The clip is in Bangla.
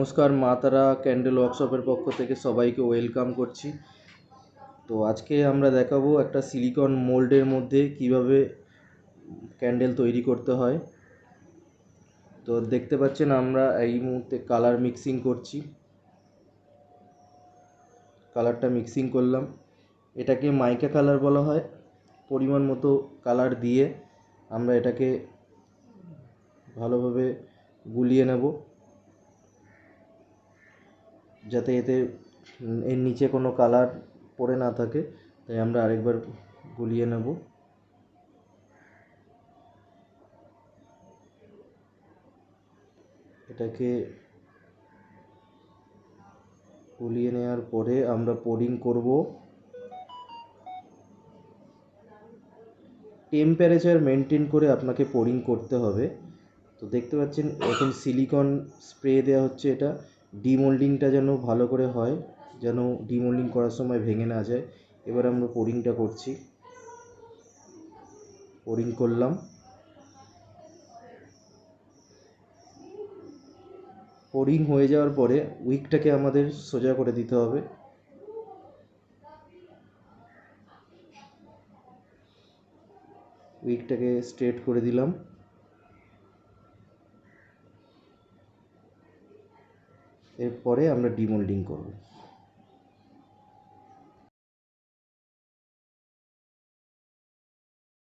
নমস্কার, মা তারা ক্যান্ডেল ওয়ার্কশপের পক্ষ থেকে সবাইকে ওয়েলকাম করছি। তো আজকে আমরা দেখাবো একটা সিলিকন মোল্ডের মধ্যে কিভাবে ক্যান্ডেল তৈরি করতে হয়। তো দেখতে পাচ্ছেন আমরা এই মুহূর্তে কালার মিক্সিং করছি। কালারটা মিক্সিং করলাম, এটাকে মাইকা কালার বলা হয়। পরিমাণ মতো কালার দিয়ে আমরা এটাকে ভালোভাবে গুলিয়ে নেব, যাতে এতে এর নিচে কোনো কালার পড়ে না থাকে। তাই আমরা আরেকবার গুলিয়ে নেব। এটাকে গুলিয়ে নেওয়ার পরে আমরা পোরিং করব। টেম্পারেচার মেনটেন করে আপনাকে পোরিং করতে হবে। তো দেখতে পাচ্ছেন এখন সিলিকন স্প্রে দেওয়া হচ্ছে। এটা ডিমোল্ডিংটা যেন ভালো করে হয়, যেন ডিমোল্ডিং করার সময় ভেঙে না যায়। এবার আমরা পোরিংটা করছি। পোরিং করলাম। পোরিং হয়ে যাওয়ার পরে উইকটাকে আমাদের সোজা করে দিতে হবে। উইকটাকে স্ট্রেট করে দিলাম। এরপরে আমরা ডিমোল্ডিং করব।